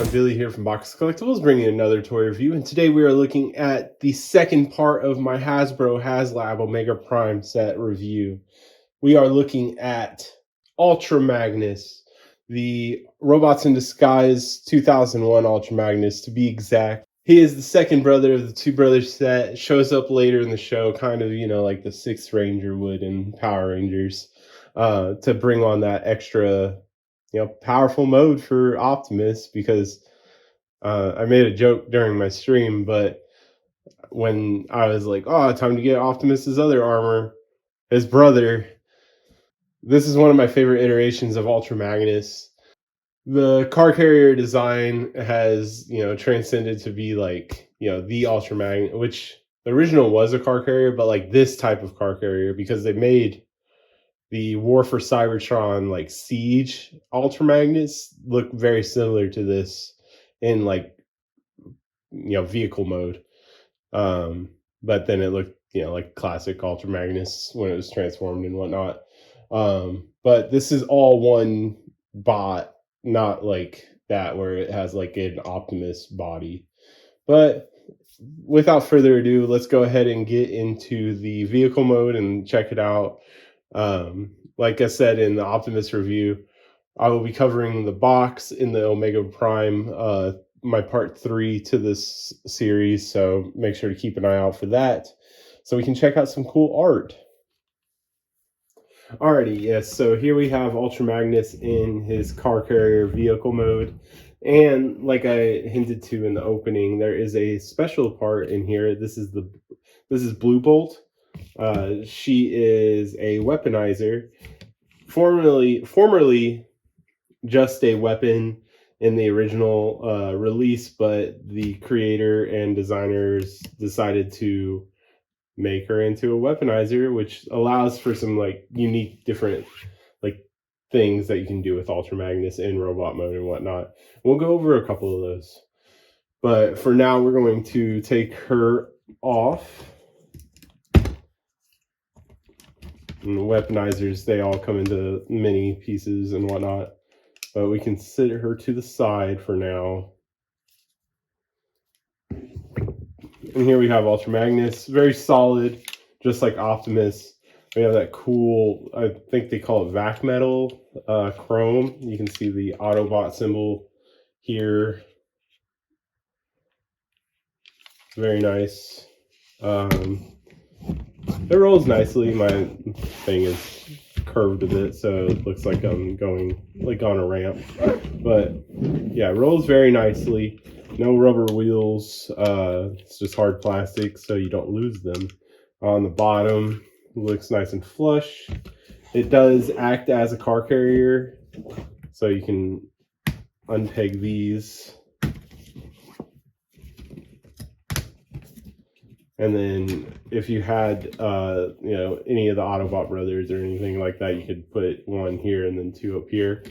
everyone, Billy here from Box Collectibles, bringing another toy review, and today we are looking at the second part of my Hasbro Haslab Omega Prime set review. We are looking at Ultra Magnus, the Robots in Disguise 2001 Ultra Magnus to be exact. He is the second brother of the two brothers set, shows up later in the show, kind of, like the Sixth Ranger would in Power Rangers, to bring on that extra powerful mode for Optimus, because I made a joke during my stream, but when I was like, oh, time to get Optimus's other armor, his brother, this is one of my favorite iterations of Ultra Magnus. The car carrier design has, transcended to be like, the Ultra Magnus, which the original was a car carrier, but like this type of car carrier, because they made the War for Cybertron like Siege Ultra Magnus look very similar to this in like vehicle mode, but then it looked like classic Ultra Magnus when it was transformed and whatnot. But this is all one bot, not like that where it has like an Optimus body. But without further ado, let's go ahead and get into the vehicle mode and check it out. Like I said in the Optimus review, I will be covering the box in the Omega Prime, my part 3 to this series, so make sure to keep an eye out for that so we can check out some cool art. Alrighty, yes, so here we have Ultra Magnus in his car carrier vehicle mode, and like I hinted to in the opening, there is a special part in here. This is Blue Bolt. She is a weaponizer, formerly just a weapon in the original release, but the creator and designers decided to make her into a weaponizer, which allows for some like unique different like things that you can do with Ultra Magnus in robot mode and whatnot. We'll go over a couple of those, but for now we're going to take her off. And the weaponizers, they all come into mini pieces and whatnot, but we can sit her to the side for now. And here we have Ultra Magnus, very solid, just like Optimus. We have that cool, I think they call it vac metal chrome. You can see the Autobot symbol here. Very nice. It rolls nicely. My thing is curved a bit, so it looks like I'm going like on a ramp. But yeah, it rolls very nicely. No rubber wheels. It's just hard plastic, so you don't lose them. On the bottom, it looks nice and flush. It does act as a car carrier, so you can unpeg these. And then if you had, any of the Autobot brothers or anything like that, you could put one here and then two up here.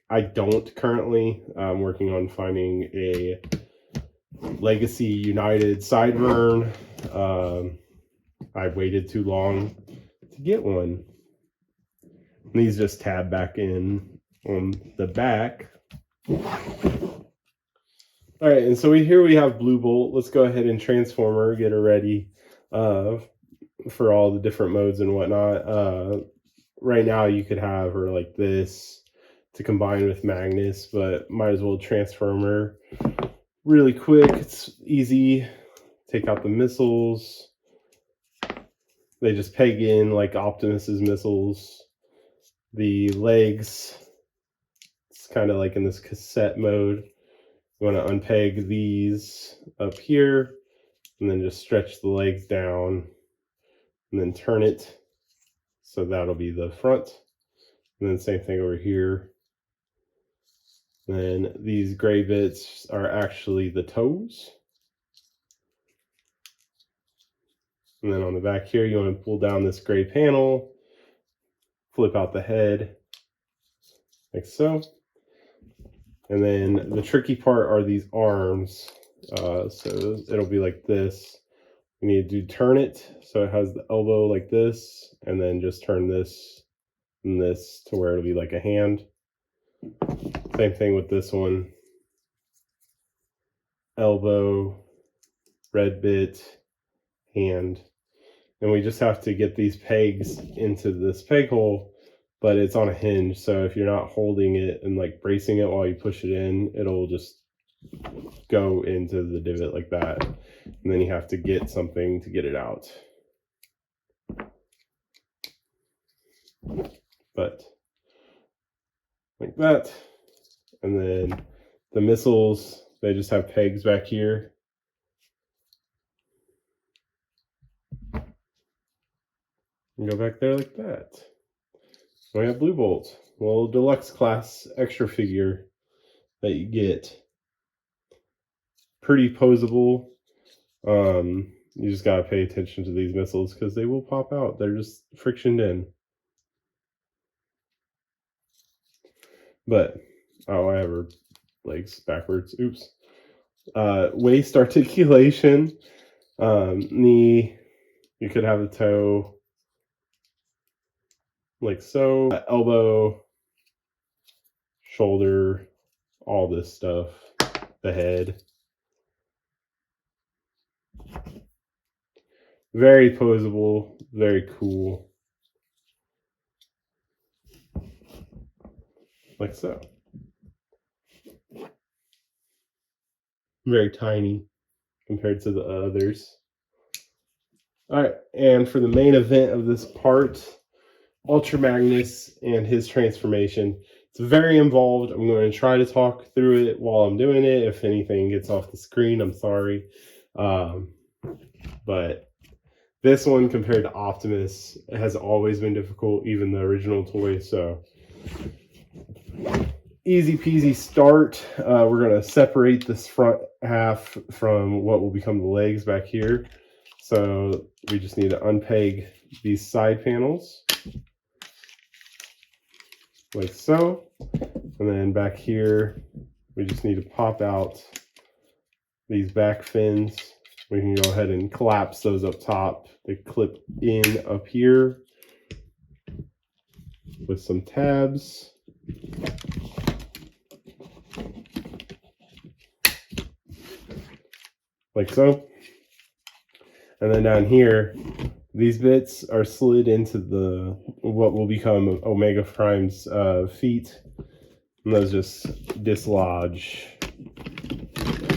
I don't currently. I'm working on finding a Legacy United Sideburn. I waited too long to get one. And these just tab back in on the back. All right, and so here we have Blue Bolt. Let's go ahead and transform her, get her ready for all the different modes and whatnot. Right now, you could have her like this to combine with Magnus, but might as well transform her really quick. It's easy. Take out the missiles. They just peg in like Optimus's missiles. The legs, it's kind of like in this cassette mode. You want to unpeg these up here and then just stretch the legs down and then turn it. So that'll be the front. And then same thing over here. Then these gray bits are actually the toes. And then on the back here, you want to pull down this gray panel, flip out the head like so. And then the tricky part are these arms. So it'll be like this. You need to turn it so it has the elbow like this, and then just turn this and this to where it'll be like a hand. Same thing with this one. elbow, red bit, hand. And we just have to get these pegs into this peg hole, but it's on a hinge. So if you're not holding it and like bracing it while you push it in, it'll just go into the divot like that. And then you have to get something to get it out. But like that. And then the missiles, they just have pegs back here. And go back there like that. We have Blue Bolt, a little deluxe class extra figure that you get. Pretty posable. You just gotta pay attention to these missiles because they will pop out. They're just frictioned in. But oh, I have her legs backwards. Oops. Waist articulation. Knee. You could have the toe like so. Elbow, shoulder, all this stuff. The head. Very posable, very cool. Like so. Very tiny compared to the others. Alright, and for the main event of this part, Ultra Magnus and his transformation. It's very involved. I'm going to try to talk through it while I'm doing it. If anything gets off the screen, I'm sorry. But this one compared to Optimus has always been difficult, even the original toy. So easy peasy start. We're going to separate this front half from what will become the legs back here. So we just need to unpeg these side panels like so. And then back here, we just need to pop out these back fins. We can go ahead and collapse those up top. They clip in up here with some tabs. Like so. And then down here, these bits are slid into the what will become Omega Prime's feet. And those just dislodge.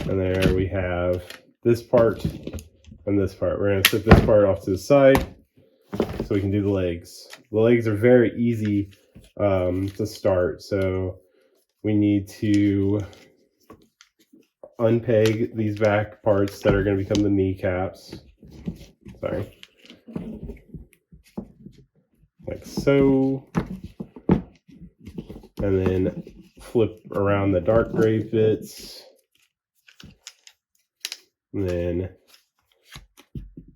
And there we have this part and this part. We're going to set this part off to the side so we can do the legs. The legs are very easy to start. So we need to unpeg these back parts that are going to become the kneecaps. Sorry. Like so. And then flip around the dark gray bits. And then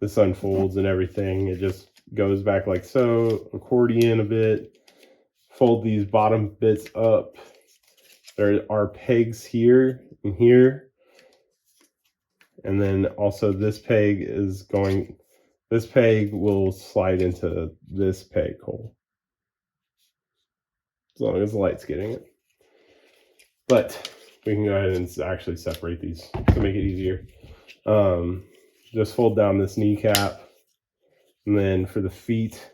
this unfolds and everything. It just goes back like so. Accordion a bit. Fold these bottom bits up. There are pegs here and here. And then also this peg is going, this peg will slide into this peg hole. As long as the light's getting it. But we can go ahead and actually separate these to make it easier. Just fold down this kneecap. And then for the feet,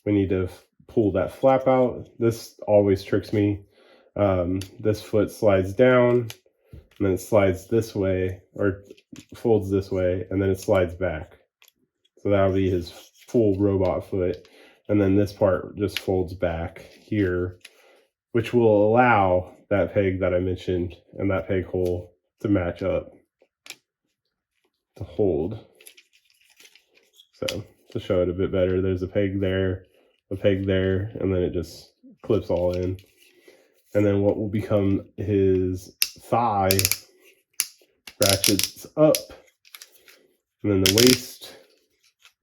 we need to pull that flap out. This always tricks me. This foot slides down, and then it slides this way, or folds this way, and then it slides back. So that'll be his full robot foot. And then this part just folds back here, which will allow that peg that I mentioned and that peg hole to match up, to hold. So to show it a bit better, there's a peg there, and then it just clips all in. And then what will become his thigh ratchets up, and then the waist,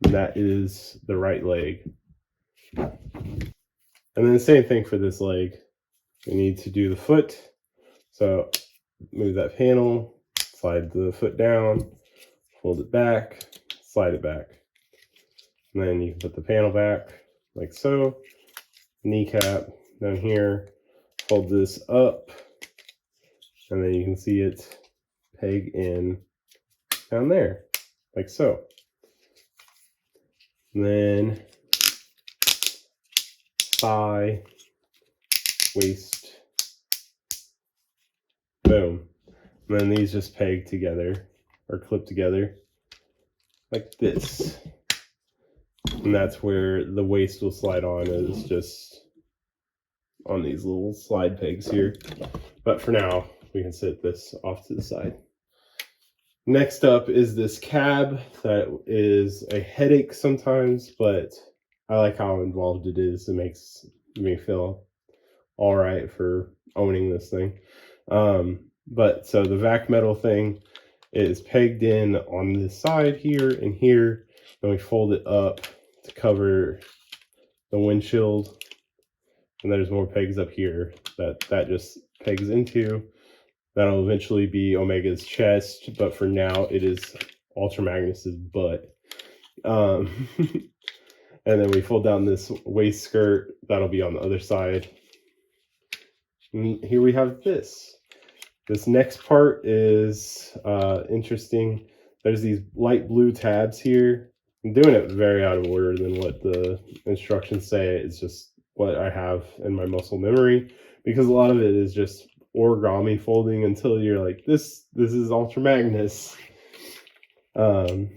and that is the right leg. And then the same thing for this leg. We need to do the foot. So move that panel, slide the foot down, fold it back, slide it back. And then you can put the panel back like so. Kneecap down here, fold this up, and then you can see it peg in down there, like so. And then thigh, waist, boom. And then these just peg together or clip together like this. And that's where the waist will slide on, is just on these little slide pegs here. But for now, we can set this off to the side. Next up is this cab that is a headache sometimes, but I like how involved it is. It makes me feel all right for owning this thing. But so the vac metal thing is pegged in on this side here and here. Then we fold it up to cover the windshield. And there's more pegs up here that just pegs into. That'll eventually be Omega's chest, but for now it is Ultra Magnus's butt. And then we fold down this waist skirt. That'll be on the other side. And here we have this. This next part is interesting. There's these light blue tabs here. I'm doing it very out of order than what the instructions say. It's just what I have in my muscle memory, because a lot of it is just origami folding until you're like, this is Ultra Magnus. Then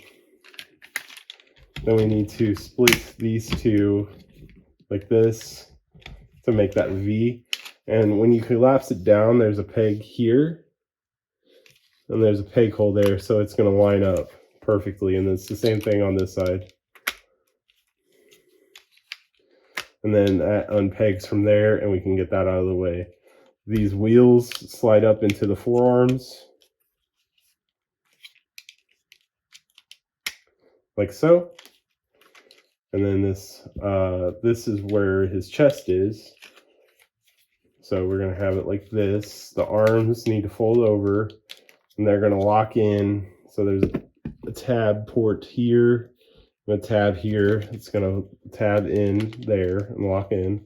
we need to split these two like this to make that V. And when you collapse it down, there's a peg here and there's a peg hole there, so it's going to line up perfectly. And it's the same thing on this side. And then that unpegs from there, and we can get that out of the way. These wheels slide up into the forearms, like so. And then this is where his chest is. So we're going to have it like this. The arms need to fold over, and they're going to lock in. So there's a tab port here, and a tab here. It's going to tab in there and lock in.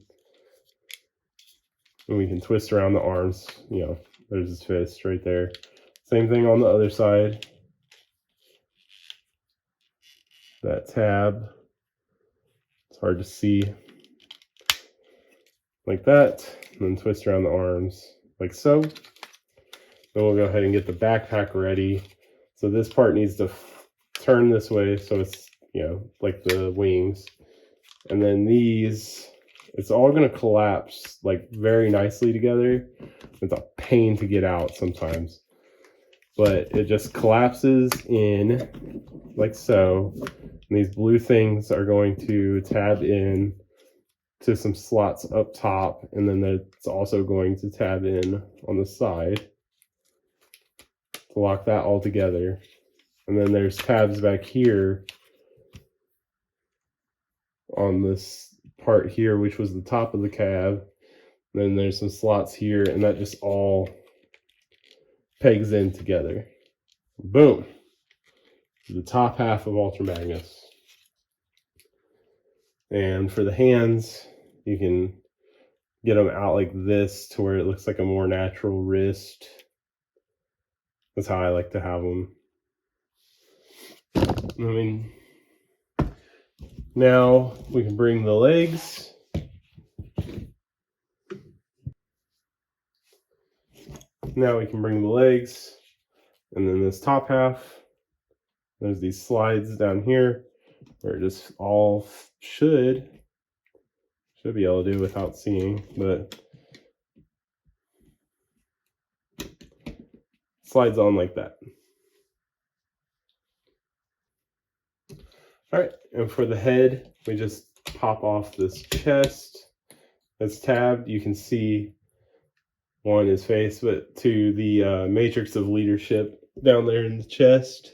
And we can twist around the arms. You know, there's his fist right there. Same thing on the other side. That tab. It's hard to see. Like that. And then twist around the arms like so. Then we'll go ahead and get the backpack ready. So this part needs to turn this way, so it's, you know, like the wings. And then these, it's all going to collapse like very nicely together. It's a pain to get out sometimes, but it just collapses in like so. And these blue things are going to tab in to some slots up top, and then it's also going to tab in on the side to lock that all together. And then there's tabs back here on this part here, which was the top of the cab. And then there's some slots here, and that just all pegs in together. Boom. The top half of Ultra Magnus. And for the hands, you can get them out like this to where it looks like a more natural wrist. That's how I like to have them. I mean, now we can bring the legs. Now we can bring the legs. And then this top half, there's these slides down here where it just all should be able to do without seeing, but slides on like that. All right, and for the head, we just pop off this chest that's tabbed. You can see one is face, but to the matrix of leadership down there in the chest.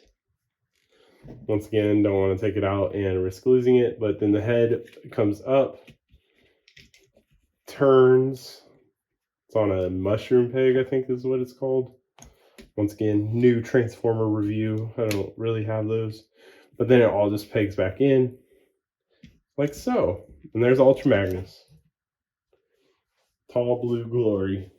Once again, don't want to take it out and risk losing it, but then the head comes up, turns. It's on a mushroom peg, I think is what it's called. Once again, new Transformer review. I don't really have those. But then it all just pegs back in, like so. And there's Ultra Magnus. Tall blue glory.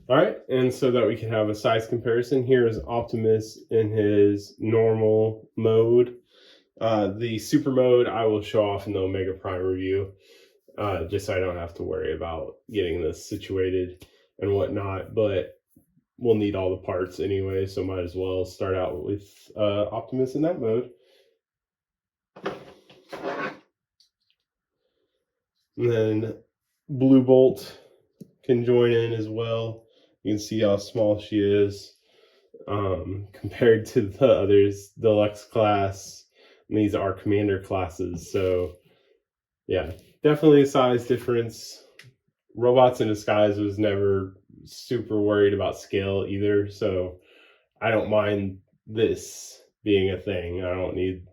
All right, and so that we can have a size comparison, here is Optimus in his normal mode. The super mode I will show off in the Omega Prime review, just so I don't have to worry about getting this situated and whatnot, but we'll need all the parts anyway, so might as well start out with Optimus in that mode. And then Blue Bolt can join in as well. You can see how small she is compared to the others, Deluxe class, and these are Commander classes. So yeah, definitely a size difference. Robots in Disguise was never super worried about scale either, so I don't mind this being a thing. I don't need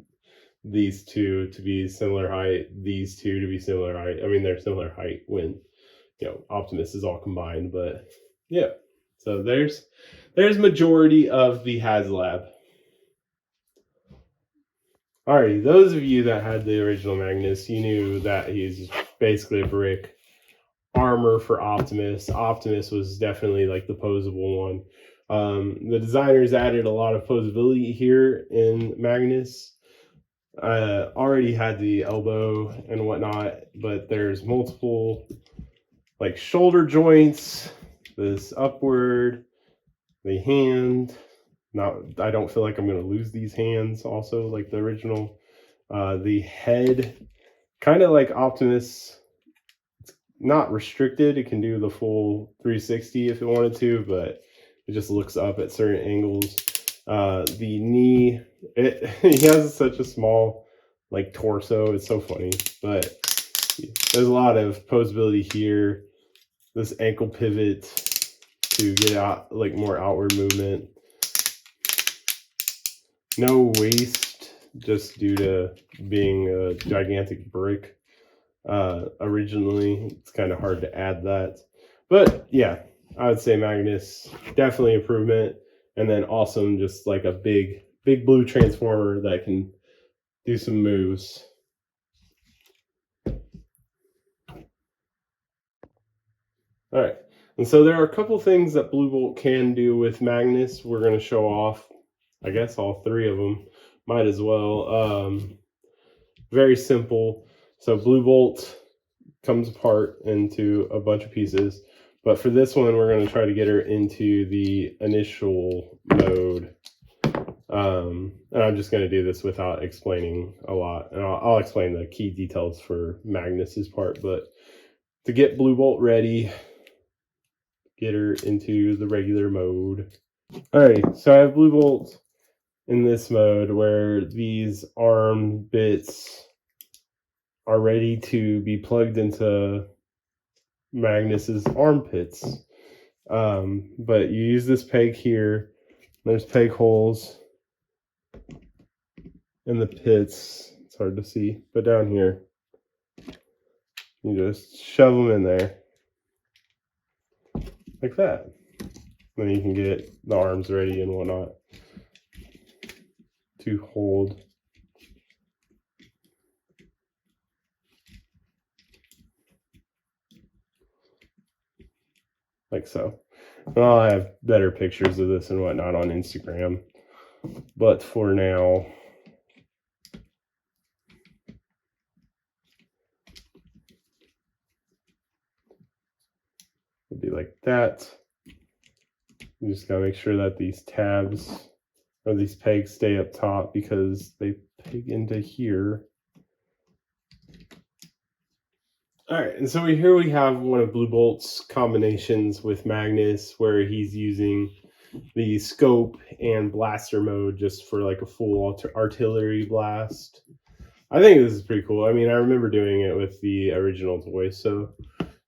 these two to be similar height, these two to be similar height. I mean, they're similar height when, you know, Optimus is all combined, but yeah. So there's majority of the Haslab. Alrighty, those of you that had the original Magnus, you knew that he's basically a brick. Armor for Optimus. Optimus was definitely like the posable one. The designers added a lot of posability here in Magnus. Already had the elbow and whatnot, but there's multiple like shoulder joints, this upward, the hand. Now I don't feel like I'm going to lose these hands also like the original. The head, kind of like Optimus, not restricted. It can do the full 360 if it wanted to, but it just looks up at certain angles. The knee, he has such a small like torso. It's so funny, but there's a lot of posability here. This ankle pivot to get out like more outward movement. No waist, just due to being a gigantic brick. Originally, it's kind of hard to add that, but yeah, I would say Magnus definitely improvement, and then awesome, just like a big blue transformer that can do some moves. All right, and so there are a couple things that Blue Bolt can do with Magnus. We're going to show off, I guess, all three of them. Might as well. Very simple. So Blue Bolt comes apart into a bunch of pieces, but for this one we're going to try to get her into the initial mode, and I'm just going to do this without explaining a lot, and I'll explain the key details for Magnus's part. But to get Blue Bolt ready, get her into the regular mode. Alrighty, so I have Blue Bolt in this mode where these arm bits are ready to be plugged into Magnus's armpits. But you use this peg here. There's peg holes in the pits. It's hard to see, but down here, you just shove them in there like that. Then you can get the arms ready and whatnot to hold. Like so. And I'll have better pictures of this and whatnot on Instagram, but for now, it'll be like that. You just gotta make sure that these tabs or these pegs stay up top because they peg into here. All right, and so here we have one of Blue Bolt's combinations with Magnus, where he's using the scope and blaster mode just for like a full artillery blast. I think this is pretty cool. I mean, I remember doing it with the original toy, so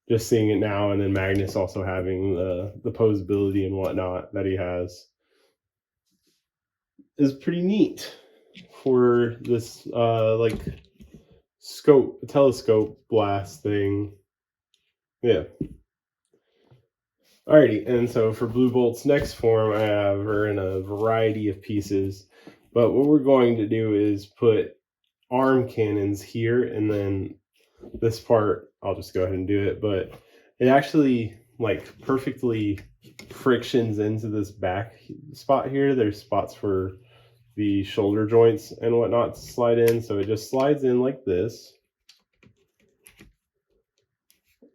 just seeing it now, and then Magnus also having the posability and whatnot that he has is pretty neat for this like telescope blast thing. Yeah. Alrighty, and so for Blue Bolt's next form, I have her in a variety of pieces, but what we're going to do is put arm cannons here, and then this part, I'll just go ahead and do it, but it actually like perfectly frictions into this back spot here. There's spots for the shoulder joints and whatnot to slide in, so it just slides in like this.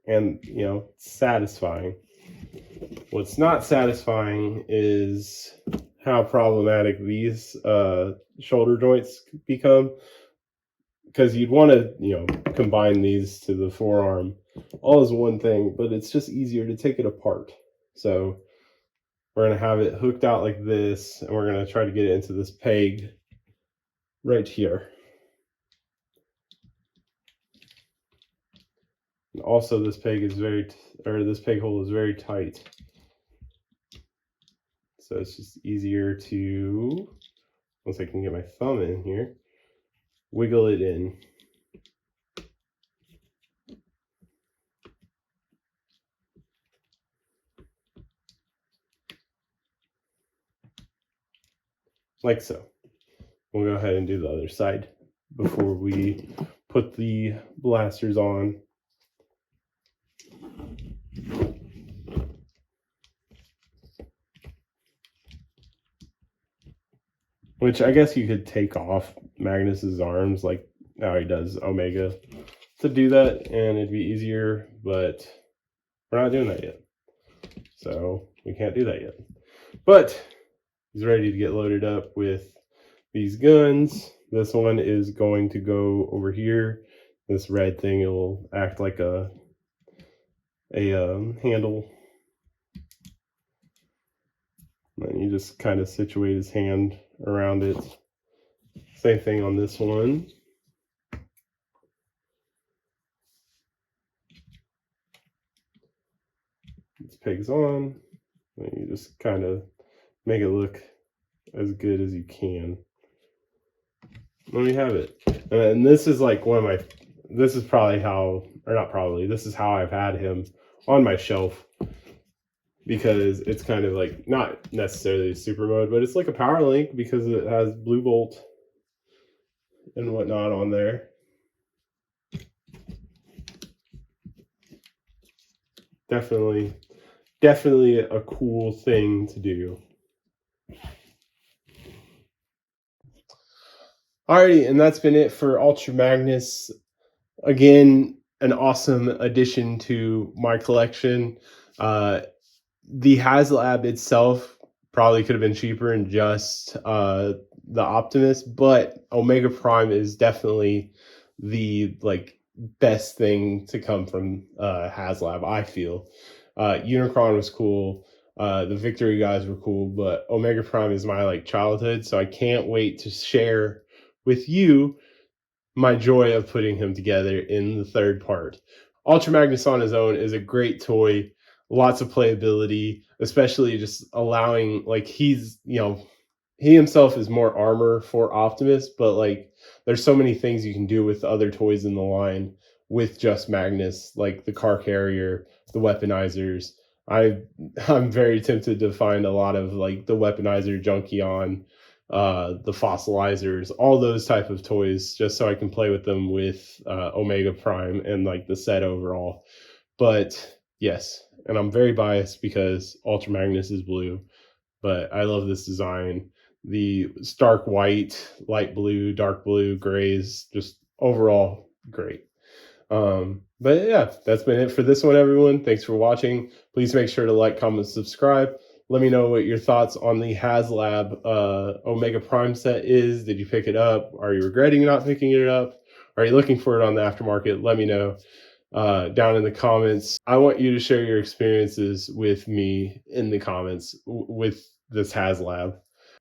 And, you know, satisfying. What's not satisfying is how problematic these shoulder joints become, because you'd want to, you know, combine these to the forearm all as one thing, but it's just easier to take it apart. So we're going to have it hooked out like this, and we're going to try to get it into this peg right here. And also, this peg is this peg hole is very tight. So it's just easier to, once I can get my thumb in here, wiggle it in. Like so. We'll go ahead and do the other side before we put the blasters on. Which I guess you could take off Magnus's arms like how he does Omega to do that, and it'd be easier, but we're not doing that yet. So we can't do that yet. But he's ready to get loaded up with these guns. This one is going to go over here. This red thing, it will act like a handle. And you just kind of situate his hand around it. Same thing on this one. This peg's on, and you just kind of make it look as good as you can. Let me have it. And this is like one of my, this is probably how, or not probably, this is how I've had him on my shelf, because it's kind of like, not necessarily a super mode, but it's like a power link because it has blue bolt and whatnot on there. Definitely a cool thing to do. Alrighty, and that's been it for Ultra Magnus. Again, an awesome addition to my collection. The Haslab itself probably could have been cheaper than just the Optimus, but Omega Prime is definitely the best thing to come from Haslab, I feel. Unicron was cool. The Victory guys were cool, but Omega Prime is my childhood, so I can't wait to share with you my joy of putting him together in the third part. Ultra Magnus on his own is a great toy, lots of playability, especially just allowing, he's, he himself is more armor for Optimus, but there's so many things you can do with other toys in the line with just Magnus, like the car carrier, the weaponizers. I'm very tempted to find a lot of the weaponizer Junkion, the fossilizers, all those type of toys, just so I can play with them with Omega Prime and the set overall. But yes, and I'm very biased because Ultra Magnus is blue, but I love this design. The stark white, light blue, dark blue, grays, just overall great. But yeah, that's been it for this one, everyone. Thanks for watching. Please make sure to like, comment, subscribe. Let me know what your thoughts on the Haslab Omega Prime set is. Did you pick it up? Are you regretting not picking it up? Are you looking for it on the aftermarket? Let me know down in the comments. I want you to share your experiences with me in the comments with this Haslab.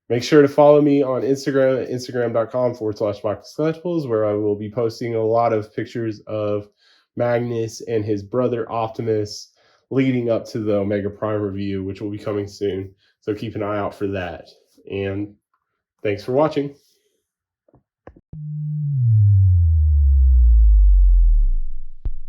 Make sure to follow me on Instagram at instagram.com/MagnusCollectibles, where I will be posting a lot of pictures of Magnus and his brother Optimus leading up to the Omega Prime review, which will be coming soon. So keep an eye out for that. And thanks for watching.